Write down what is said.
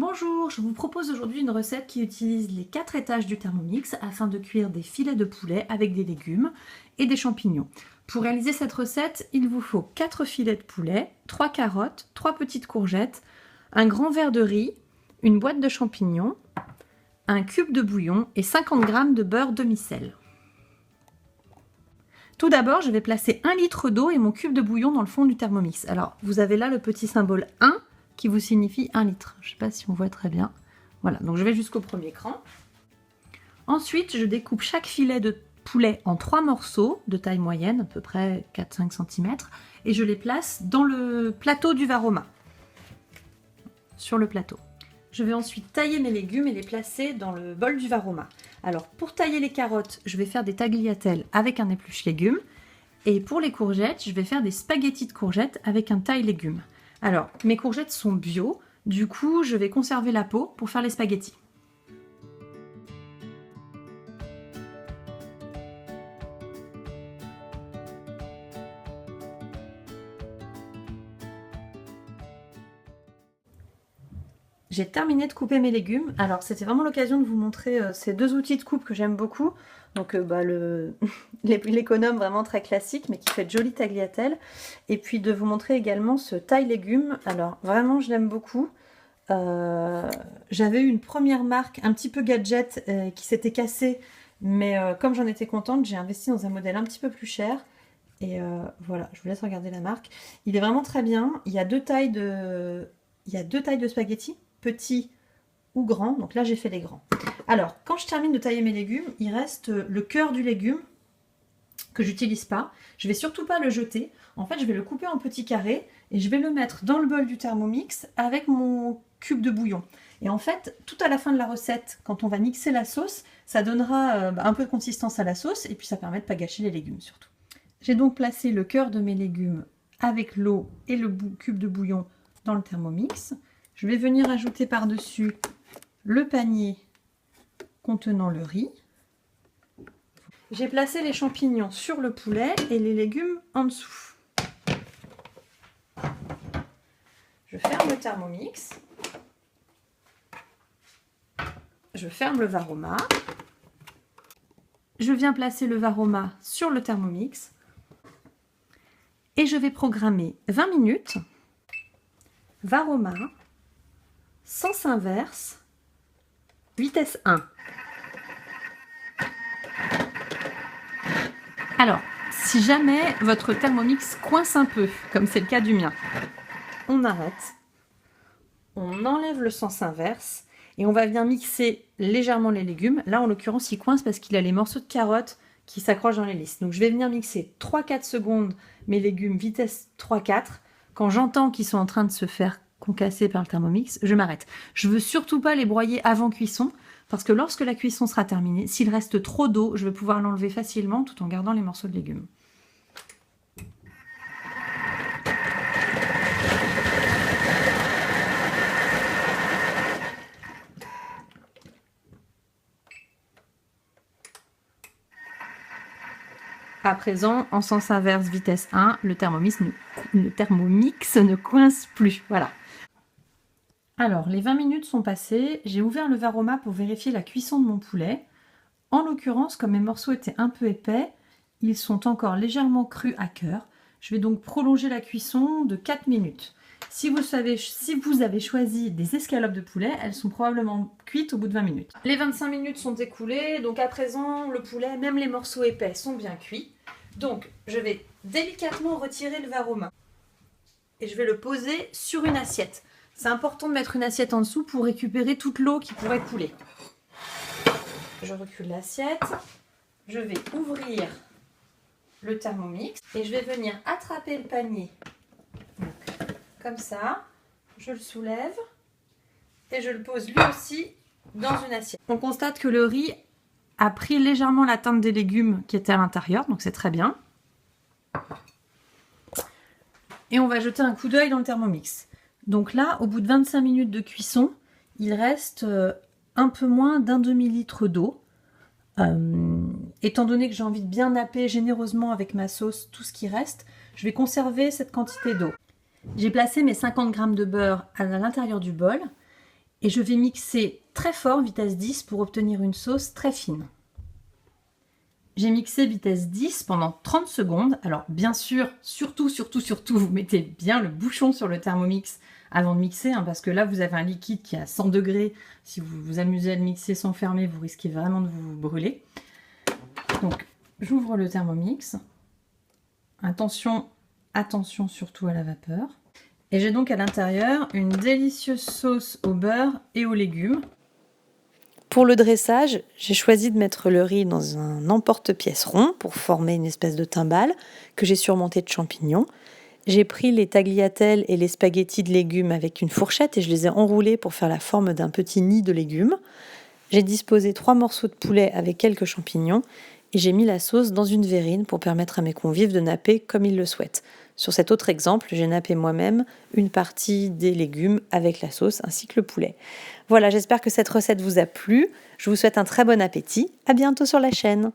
Bonjour, je vous propose aujourd'hui une recette qui utilise les 4 étages du Thermomix afin de cuire des filets de poulet avec des légumes et des champignons. Pour réaliser cette recette, il vous faut 4 filets de poulet, 3 carottes, 3 petites courgettes, un grand verre de riz, une boîte de champignons, un cube de bouillon et 50 g de beurre demi-sel. Tout d'abord, je vais placer 1 litre d'eau et mon cube de bouillon dans le fond du Thermomix. Alors, vous avez là le petit symbole 1 qui vous signifie 1 litre. Je ne sais pas si on voit très bien. Voilà, donc je vais jusqu'au premier cran. Ensuite, je découpe chaque filet de poulet en 3 morceaux de taille moyenne, à peu près 4-5 cm, et je les place dans le plateau du Varoma. Sur le plateau. Je vais ensuite tailler mes légumes et les placer dans le bol du Varoma. Alors, pour tailler les carottes, je vais faire des tagliatelles avec un épluche légumes. Et pour les courgettes, je vais faire des spaghettis de courgettes avec un taille légumes. Alors, mes courgettes sont bio, du coup, je vais conserver la peau pour faire les spaghettis. J'ai terminé de couper mes légumes. Alors, c'était vraiment l'occasion de vous montrer ces deux outils de coupe que j'aime beaucoup. Donc, l'économe vraiment très classique, mais qui fait de jolies tagliatelles. Et puis, de vous montrer également ce taille légumes. Alors, vraiment, je l'aime beaucoup. J'avais eu une première marque un petit peu gadget qui s'était cassée. Mais comme j'en étais contente, j'ai investi dans un modèle un petit peu plus cher. Et voilà, je vous laisse regarder la marque. Il est vraiment très bien. Il y a deux tailles de spaghettis. Petit ou grand, donc là j'ai fait les grands. Alors quand je termine de tailler mes légumes, il reste le cœur du légume que j'utilise pas. Je vais surtout pas le jeter. En fait, je vais le couper en petits carrés et je vais le mettre dans le bol du Thermomix avec mon cube de bouillon. Et en fait, tout à la fin de la recette, quand on va mixer la sauce, ça donnera un peu de consistance à la sauce et puis ça permet de pas gâcher les légumes surtout. J'ai donc placé le cœur de mes légumes avec l'eau et le cube de bouillon dans le Thermomix. Je vais venir ajouter par-dessus le panier contenant le riz. J'ai placé les champignons sur le poulet et les légumes en dessous. Je ferme le Thermomix. Je ferme le Varoma. Je viens placer le Varoma sur le Thermomix. Et je vais programmer 20 minutes. Varoma. Sens inverse, vitesse 1. Alors, si jamais votre Thermomix coince un peu, comme c'est le cas du mien, on arrête, on enlève le sens inverse et on va venir mixer légèrement les légumes. Là, en l'occurrence, il coince parce qu'il a les morceaux de carottes qui s'accrochent dans les listes. Donc, je vais venir mixer 3-4 secondes mes légumes, vitesse 3-4. Quand j'entends qu'ils sont en train de se faire concassés par le Thermomix, je m'arrête. Je veux surtout pas les broyer avant cuisson, parce que lorsque la cuisson sera terminée, s'il reste trop d'eau, je vais pouvoir l'enlever facilement tout en gardant les morceaux de légumes. À présent, en sens inverse, vitesse 1, le Thermomix ne coince plus. Voilà. Alors, les 20 minutes sont passées, j'ai ouvert le Varoma pour vérifier la cuisson de mon poulet. En l'occurrence, comme mes morceaux étaient un peu épais, ils sont encore légèrement crus à cœur. Je vais donc prolonger la cuisson de 4 minutes. Si vous avez choisi des escalopes de poulet, elles sont probablement cuites au bout de 20 minutes. Les 25 minutes sont écoulées, donc à présent, le poulet, même les morceaux épais, sont bien cuits. Donc, je vais délicatement retirer le Varoma et je vais le poser sur une assiette. C'est important de mettre une assiette en dessous pour récupérer toute l'eau qui pourrait couler. Je recule l'assiette. Je vais ouvrir le Thermomix et je vais venir attraper le panier. Donc, comme ça, je le soulève et je le pose lui aussi dans une assiette. On constate que le riz a pris légèrement la teinte des légumes qui étaient à l'intérieur, donc c'est très bien. Et on va jeter un coup d'œil dans le Thermomix. Donc là, au bout de 25 minutes de cuisson, il reste un peu moins d'un demi-litre d'eau. Étant donné que j'ai envie de bien napper généreusement avec ma sauce tout ce qui reste, je vais conserver cette quantité d'eau. J'ai placé mes 50 g de beurre à l'intérieur du bol Et je vais mixer très fort, vitesse 10, pour obtenir une sauce très fine. J'ai mixé vitesse 10 pendant 30 secondes. Alors bien sûr, surtout, vous mettez bien le bouchon sur le Thermomix avant de mixer, hein, parce que là, vous avez un liquide qui est à 100 degrés. Si vous vous amusez à le mixer sans fermer, vous risquez vraiment de vous brûler. Donc, j'ouvre le Thermomix. Attention surtout à la vapeur. Et j'ai donc à l'intérieur une délicieuse sauce au beurre et aux légumes. Pour le dressage, j'ai choisi de mettre le riz dans un emporte-pièce rond pour former une espèce de timbale que j'ai surmonté de champignons. J'ai pris les tagliatelles et les spaghettis de légumes avec une fourchette et je les ai enroulés pour faire la forme d'un petit nid de légumes. J'ai disposé 3 morceaux de poulet avec quelques champignons et j'ai mis la sauce dans une verrine pour permettre à mes convives de napper comme ils le souhaitent. Sur cet autre exemple, j'ai nappé moi-même une partie des légumes avec la sauce ainsi que le poulet. Voilà, j'espère que cette recette vous a plu. Je vous souhaite un très bon appétit. À bientôt sur la chaîne.